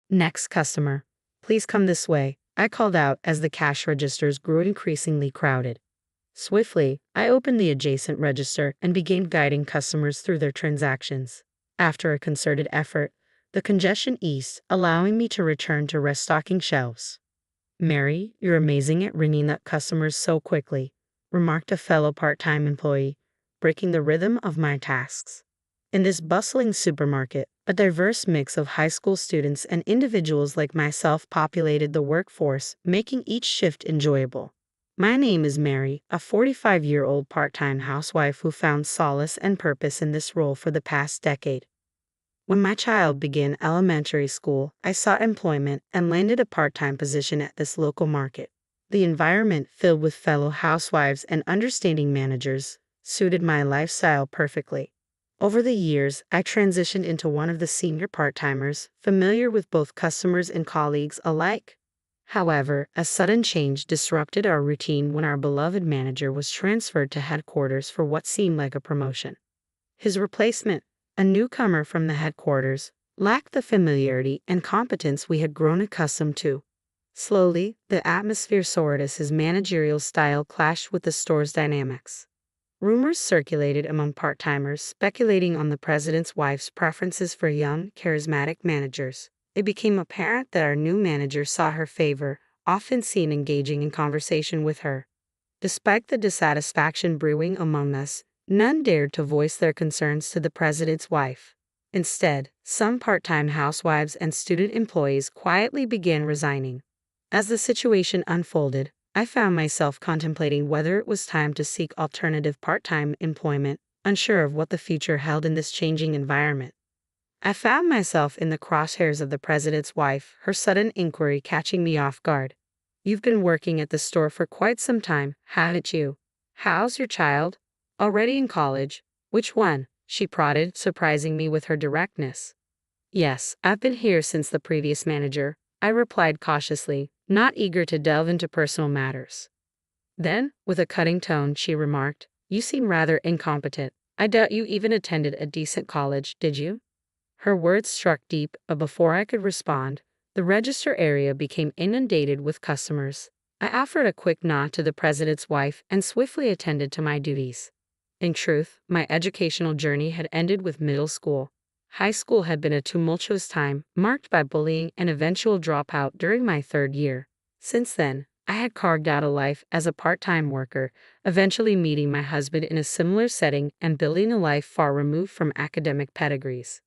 Next customer. Please come this way, I called out as the cash registers grew increasingly crowded. Swiftly, I opened the adjacent register and began guiding customers through their transactions. After a concerted effort, the congestion eased, allowing me to return to restocking shelves. "Mary, you're amazing at ringing up customers so quickly," remarked a fellow part-time employee, breaking the rhythm of my tasks. In this bustling supermarket, a diverse mix of high school students and individuals like myself populated the workforce, making each shift enjoyable. My name is Mary, a 45-year-old part-time housewife who found solace and purpose in this role for the past decade. When my child began elementary school, I sought employment and landed a part-time position at this local market. The environment, filled with fellow housewives and understanding managers, suited my lifestyle perfectly. Over the years, I transitioned into one of the senior part-timers, familiar with both customers and colleagues alike. However, a sudden change disrupted our routine when our beloved manager was transferred to headquarters for what seemed like a promotion. His replacement, a newcomer from the headquarters, lacked the familiarity and competence we had grown accustomed to. Slowly, the atmosphere soared as his managerial style clashed with the store's dynamics. Rumors circulated among part-timers speculating on the president's wife's preferences for young, charismatic managers. It became apparent that our new manager saw her favor, often seen engaging in conversation with her. Despite the dissatisfaction brewing among us, none dared to voice their concerns to the president's wife. Instead, some part-time housewives and student employees quietly began resigning. As the situation unfolded, I found myself contemplating whether it was time to seek alternative part-time employment, unsure of what the future held in this changing environment. I found myself in the crosshairs of the president's wife, her sudden inquiry catching me off guard. "You've been working at the store for quite some time, haven't you? How's your child? Already in college? Which one?" she prodded, surprising me with her directness. "Yes, I've been here since the previous manager," I replied cautiously, not eager to delve into personal matters. Then, with a cutting tone, she remarked, "You seem rather incompetent. I doubt you even attended a decent college, did you?" Her words struck deep, but before I could respond, the register area became inundated with customers. I offered a quick nod to the president's wife and swiftly attended to my duties. In truth, my educational journey had ended with middle school. High school had been a tumultuous time, marked by bullying and eventual dropout during my third year. Since then, I had carved out a life as a part-time worker, eventually meeting my husband in a similar setting and building a life far removed from academic pedigrees.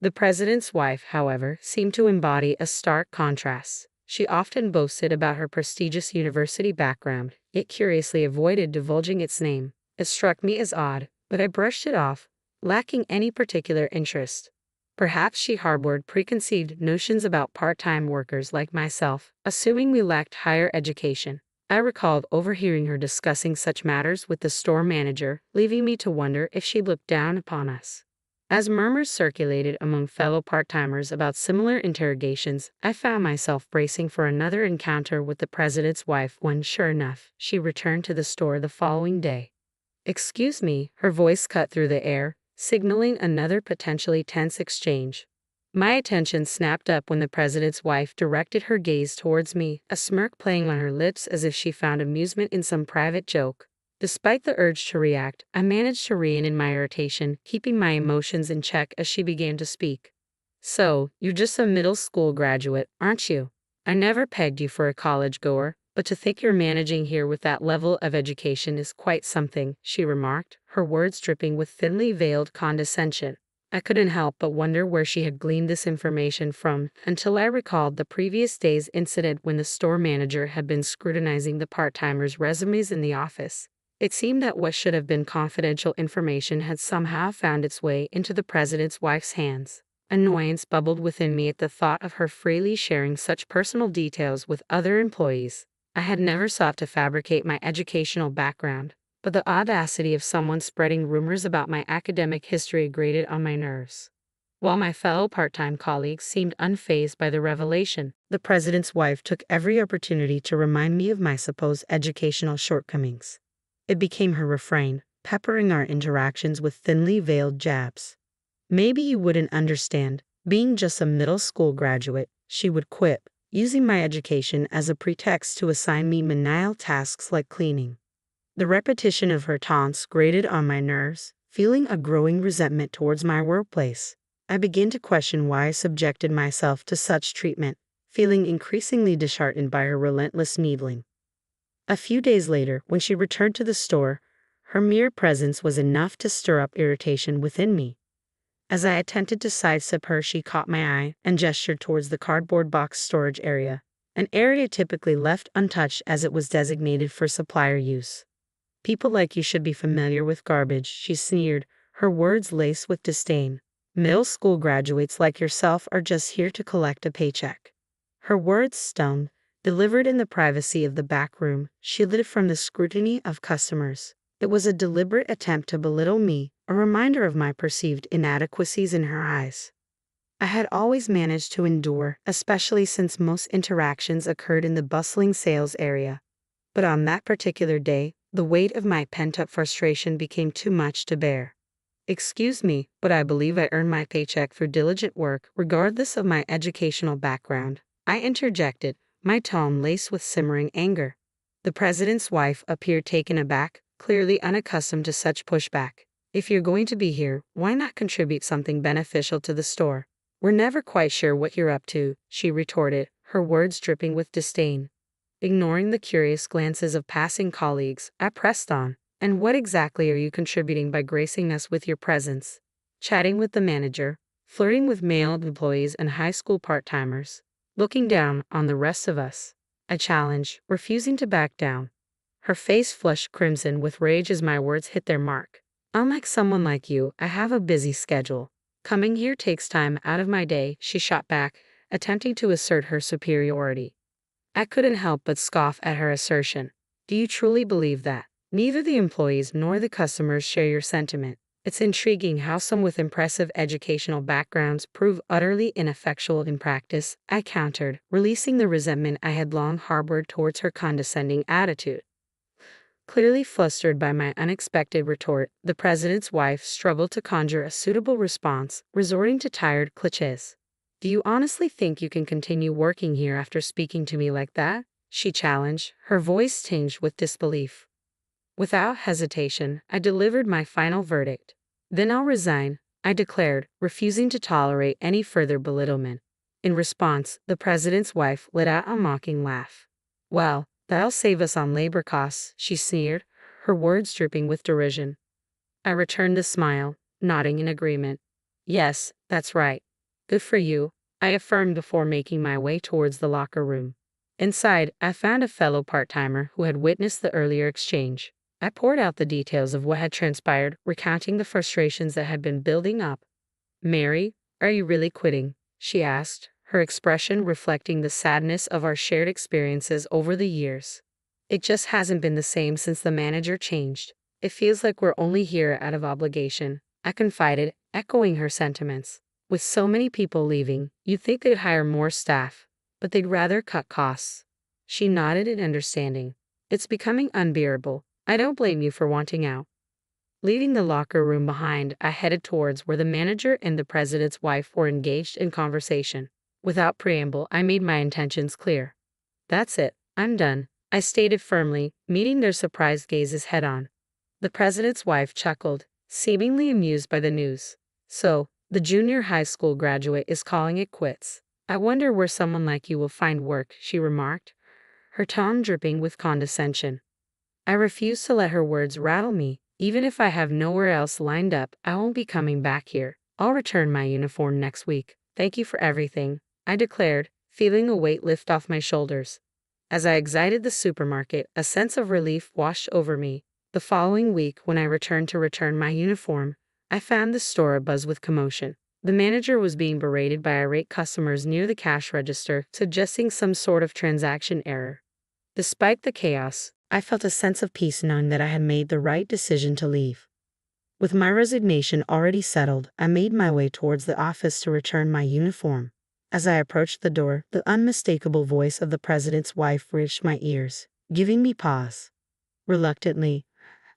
The president's wife, however, seemed to embody a stark contrast. She often boasted about her prestigious university background, yet curiously avoided divulging its name. It struck me as odd, but I brushed it off, lacking any particular interest. Perhaps she harbored preconceived notions about part-time workers like myself, assuming we lacked higher education. I recalled overhearing her discussing such matters with the store manager, leaving me to wonder if she looked down upon us. As murmurs circulated among fellow part-timers about similar interrogations, I found myself bracing for another encounter with the president's wife when, sure enough, she returned to the store the following day. "Excuse me," her voice cut through the air, signaling another potentially tense exchange. My attention snapped up when the president's wife directed her gaze towards me, a smirk playing on her lips as if she found amusement in some private joke. Despite the urge to react, I managed to rein in my irritation, keeping my emotions in check as she began to speak. "So, you're just a middle school graduate, aren't you? I never pegged you for a college goer, but to think you're managing here with that level of education is quite something," she remarked, her words dripping with thinly veiled condescension. I couldn't help but wonder where she had gleaned this information from, until I recalled the previous day's incident when the store manager had been scrutinizing the part-timers' resumes in the office. It seemed that what should have been confidential information had somehow found its way into the president's wife's hands. Annoyance bubbled within me at the thought of her freely sharing such personal details with other employees. I had never sought to fabricate my educational background, but the audacity of someone spreading rumors about my academic history grated on my nerves. While my fellow part-time colleagues seemed unfazed by the revelation, the president's wife took every opportunity to remind me of my supposed educational shortcomings. It became her refrain, peppering our interactions with thinly veiled jabs. "Maybe you wouldn't understand. Being just a middle school graduate, she would quip, using my education as a pretext to assign me menial tasks like cleaning. The repetition of her taunts grated on my nerves, feeling a growing resentment towards my workplace. I began to question why I subjected myself to such treatment, feeling increasingly disheartened by her relentless needling. A few days later, when she returned to the store, her mere presence was enough to stir up irritation within me. As I attempted to sidestep her, she caught my eye and gestured towards the cardboard box storage area, an area typically left untouched as it was designated for supplier use. "People like you should be familiar with garbage," she sneered, her words laced with disdain. "Middle school graduates like yourself are just here to collect a paycheck." Her words stung, delivered in the privacy of the back room, shielded from the scrutiny of customers. It was a deliberate attempt to belittle me, a reminder of my perceived inadequacies in her eyes. I had always managed to endure, especially since most interactions occurred in the bustling sales area. But on that particular day, the weight of my pent-up frustration became too much to bear. "Excuse me, but I believe I earned my paycheck through diligent work, regardless of my educational background," I interjected, my tone laced with simmering anger. The president's wife appeared taken aback, clearly unaccustomed to such pushback. "If you're going to be here, why not contribute something beneficial to the store? We're never quite sure what you're up to," she retorted, her words dripping with disdain. Ignoring the curious glances of passing colleagues, I pressed on. "And what exactly are you contributing by gracing us with your presence? Chatting with the manager, flirting with male employees and high school part-timers, looking down on the rest of us?" I challenged, refusing to back down. Her face flushed crimson with rage as my words hit their mark. "Unlike someone like you, I have a busy schedule. Coming here takes time out of my day," she shot back, attempting to assert her superiority. I couldn't help but scoff at her assertion. "Do you truly believe that? Neither the employees nor the customers share your sentiment. It's intriguing how some with impressive educational backgrounds prove utterly ineffectual in practice," I countered, releasing the resentment I had long harbored towards her condescending attitude. Clearly flustered by my unexpected retort, the president's wife struggled to conjure a suitable response, resorting to tired clichés. "Do you honestly think you can continue working here after speaking to me like that?" she challenged, her voice tinged with disbelief. Without hesitation, I delivered my final verdict. "Then I'll resign," I declared, refusing to tolerate any further belittlement. In response, the president's wife let out a mocking laugh. "Well, that'll save us on labor costs," she sneered, her words dripping with derision. I returned the smile, nodding in agreement. "Yes, that's right. Good for you," I affirmed before making my way towards the locker room. Inside, I found a fellow part-timer who had witnessed the earlier exchange. I poured out the details of what had transpired, recounting the frustrations that had been building up. "Mary, are you really quitting?" she asked, her expression reflecting the sadness of our shared experiences over the years. "It just hasn't been the same since the manager changed. It feels like we're only here out of obligation," I confided, echoing her sentiments. "With so many people leaving, you'd think they'd hire more staff, but they'd rather cut costs." She nodded in understanding. "It's becoming unbearable. I don't blame you for wanting out." Leaving the locker room behind, I headed towards where the manager and the president's wife were engaged in conversation. Without preamble, I made my intentions clear. "That's it, I'm done," I stated firmly, meeting their surprised gazes head-on. The president's wife chuckled, seemingly amused by the news. "So, the junior high school graduate is calling it quits. I wonder where someone like you will find work," she remarked, her tone dripping with condescension. I refused to let her words rattle me. "Even if I have nowhere else lined up, I won't be coming back here. I'll return my uniform next week. Thank you for everything," I declared, feeling a weight lift off my shoulders. As I exited the supermarket, a sense of relief washed over me. The following week, when I returned to return my uniform, I found the store abuzz with commotion. The manager was being berated by irate customers near the cash register, suggesting some sort of transaction error. Despite the chaos, I felt a sense of peace knowing that I had made the right decision to leave. With my resignation already settled, I made my way towards the office to return my uniform. As I approached the door, the unmistakable voice of the president's wife reached my ears, giving me pause. Reluctantly,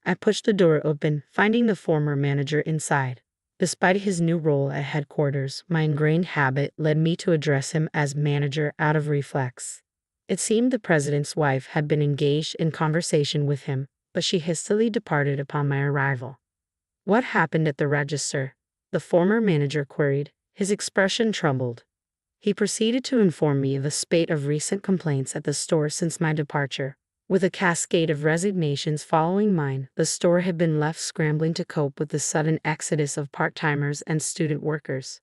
I pushed the door open, finding the former manager inside. Despite his new role at headquarters, my ingrained habit led me to address him as manager out of reflex. It seemed the president's wife had been engaged in conversation with him, but she hastily departed upon my arrival. "What happened at the register?" the former manager queried, his expression troubled. He proceeded to inform me of a spate of recent complaints at the store since my departure. With a cascade of resignations following mine, the store had been left scrambling to cope with the sudden exodus of part-timers and student workers.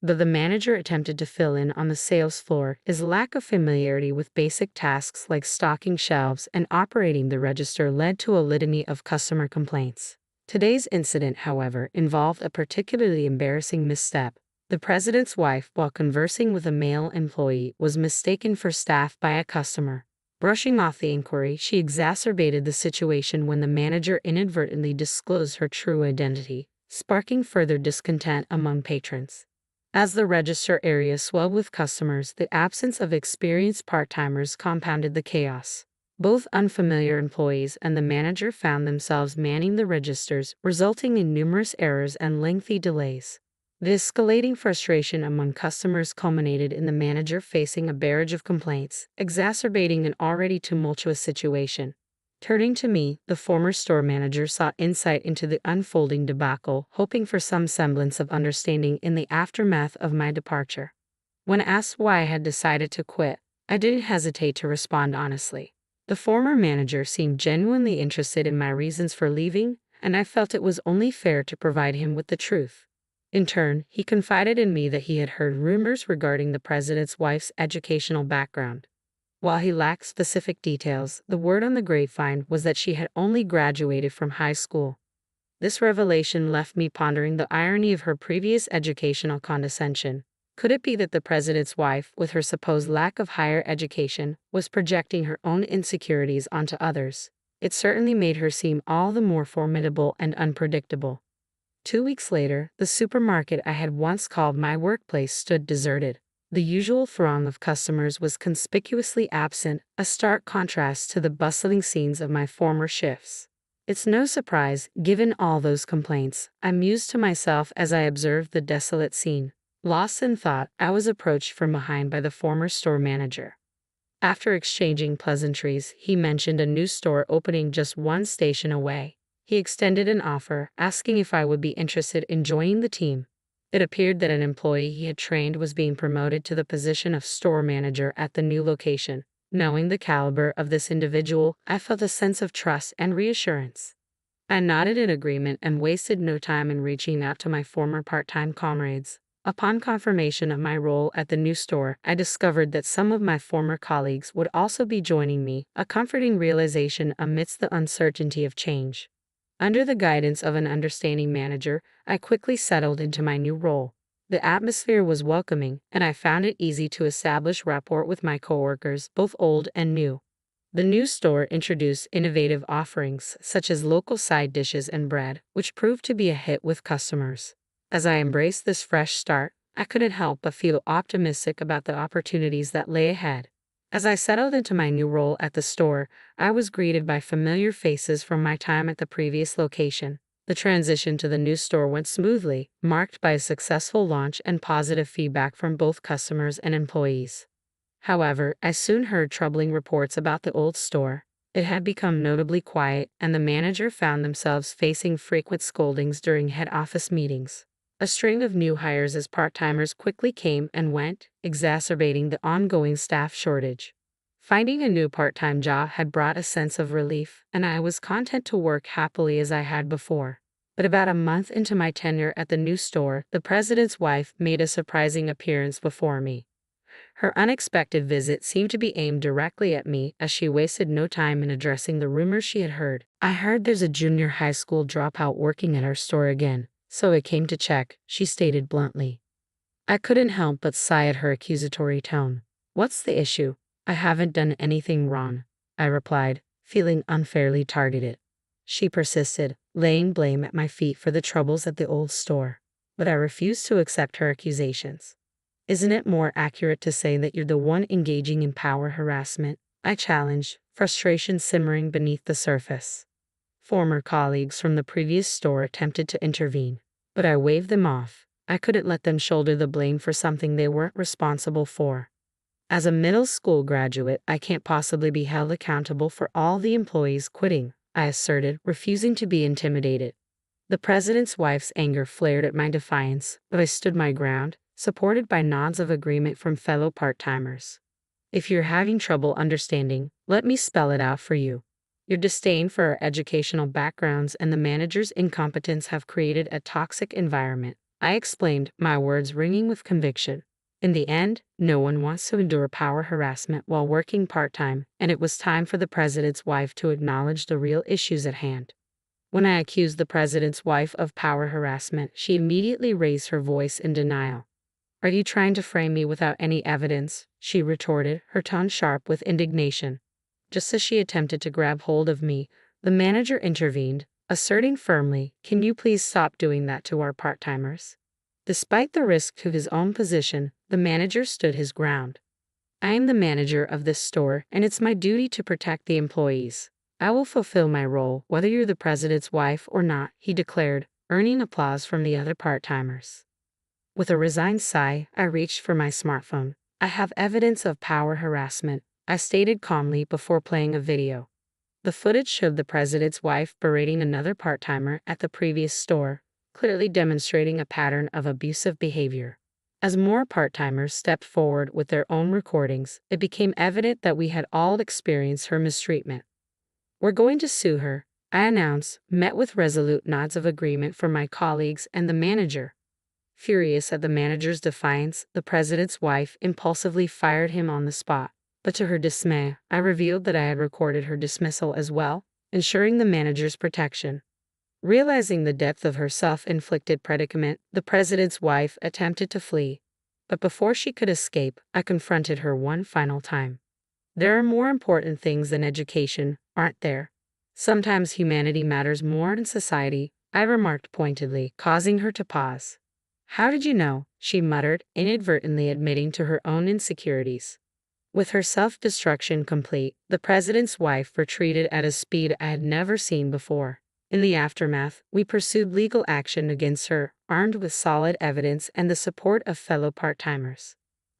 Though the manager attempted to fill in on the sales floor, his lack of familiarity with basic tasks like stocking shelves and operating the register led to a litany of customer complaints. Today's incident, however, involved a particularly embarrassing misstep. The president's wife, while conversing with a male employee, was mistaken for staff by a customer. Brushing off the inquiry, she exacerbated the situation when the manager inadvertently disclosed her true identity, sparking further discontent among patrons. As the register area swelled with customers, the absence of experienced part-timers compounded the chaos. Both unfamiliar employees and the manager found themselves manning the registers, resulting in numerous errors and lengthy delays. The escalating frustration among customers culminated in the manager facing a barrage of complaints, exacerbating an already tumultuous situation. Turning to me, the former store manager sought insight into the unfolding debacle, hoping for some semblance of understanding in the aftermath of my departure. When asked why I had decided to quit, I didn't hesitate to respond honestly. The former manager seemed genuinely interested in my reasons for leaving, and I felt it was only fair to provide him with the truth. In turn, he confided in me that he had heard rumors regarding the president's wife's educational background. While he lacked specific details, the word on the grapevine was that she had only graduated from high school. This revelation left me pondering the irony of her previous educational condescension. Could it be that the president's wife, with her supposed lack of higher education, was projecting her own insecurities onto others? It certainly made her seem all the more formidable and unpredictable. 2 weeks later, the supermarket I had once called my workplace stood deserted. The usual throng of customers was conspicuously absent, a stark contrast to the bustling scenes of my former shifts. It's no surprise, given all those complaints, I mused to myself as I observed the desolate scene. Lost in thought, I was approached from behind by the former store manager. After exchanging pleasantries, he mentioned a new store opening just one station away. He extended an offer, asking if I would be interested in joining the team. It appeared that an employee he had trained was being promoted to the position of store manager at the new location. Knowing the caliber of this individual, I felt a sense of trust and reassurance. I nodded in agreement and wasted no time in reaching out to my former part-time comrades. Upon confirmation of my role at the new store, I discovered that some of my former colleagues would also be joining me, a comforting realization amidst the uncertainty of change. Under the guidance of an understanding manager, I quickly settled into my new role. The atmosphere was welcoming, and I found it easy to establish rapport with my coworkers, both old and new. The new store introduced innovative offerings, such as local side dishes and bread, which proved to be a hit with customers. As I embraced this fresh start, I couldn't help but feel optimistic about the opportunities that lay ahead. As I settled into my new role at the store, I was greeted by familiar faces from my time at the previous location. The transition to the new store went smoothly, marked by a successful launch and positive feedback from both customers and employees. However, I soon heard troubling reports about the old store. It had become notably quiet, and the manager found themselves facing frequent scoldings during head office meetings. A string of new hires as part-timers quickly came and went, exacerbating the ongoing staff shortage. Finding a new part-time job had brought a sense of relief, and I was content to work happily as I had before. But about a month into my tenure at the new store, the president's wife made a surprising appearance before me. Her unexpected visit seemed to be aimed directly at me, as she wasted no time in addressing the rumors she had heard. "I heard there's a junior high school dropout working at our store again, so I came to check," she stated bluntly. I couldn't help but sigh at her accusatory tone. "What's the issue?" "I haven't done anything wrong," I replied, feeling unfairly targeted. She persisted, laying blame at my feet for the troubles at the old store. But I refused to accept her accusations. "Isn't it more accurate to say that you're the one engaging in power harassment?" I challenged, frustration simmering beneath the surface. Former colleagues from the previous store attempted to intervene. But I waved them off. I couldn't let them shoulder the blame for something they weren't responsible for. As a middle school graduate, I can't possibly be held accountable for all the employees quitting, I asserted, refusing to be intimidated. The president's wife's anger flared at my defiance, but I stood my ground, supported by nods of agreement from fellow part-timers. If you're having trouble understanding, let me spell it out for you. Your disdain for our educational backgrounds and the manager's incompetence have created a toxic environment, I explained, my words ringing with conviction. In the end, no one wants to endure power harassment while working part-time, and it was time for the president's wife to acknowledge the real issues at hand. When I accused the president's wife of power harassment, she immediately raised her voice in denial. "Are you trying to frame me without any evidence?" she retorted, her tone sharp with indignation. Just as she attempted to grab hold of me, the manager intervened, asserting firmly, "Can you please stop doing that to our part-timers?" Despite the risk to his own position, the manager stood his ground. "I am the manager of this store, and it's my duty to protect the employees. I will fulfill my role, whether you're the president's wife or not," he declared, earning applause from the other part-timers. With a resigned sigh, I reached for my smartphone. "I have evidence of power harassment," I stated calmly before playing a video. The footage showed the president's wife berating another part-timer at the previous store, clearly demonstrating a pattern of abusive behavior. As more part-timers stepped forward with their own recordings, it became evident that we had all experienced her mistreatment. "We're going to sue her," I announced, met with resolute nods of agreement from my colleagues and the manager. Furious at the manager's defiance, the president's wife impulsively fired him on the spot. But to her dismay, I revealed that I had recorded her dismissal as well, ensuring the manager's protection. Realizing the depth of her self-inflicted predicament, the president's wife attempted to flee. But before she could escape, I confronted her one final time. "There are more important things than education, aren't there? Sometimes humanity matters more than society," I remarked pointedly, causing her to pause. "How did you know?" she muttered, inadvertently admitting to her own insecurities. With her self-destruction complete, the president's wife retreated at a speed I had never seen before. In the aftermath, we pursued legal action against her, armed with solid evidence and the support of fellow part-timers.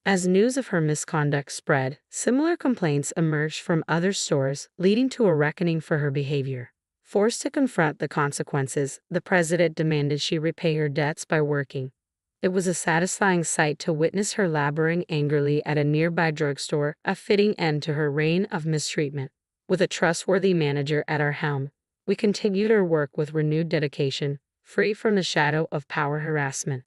As news of her misconduct spread, similar complaints emerged from other stores, leading to a reckoning for her behavior. Forced to confront the consequences, the president demanded she repay her debts by working. It was a satisfying sight to witness her laboring angrily at a nearby drugstore, a fitting end to her reign of mistreatment. With a trustworthy manager at our helm, we continued our work with renewed dedication, free from the shadow of power harassment.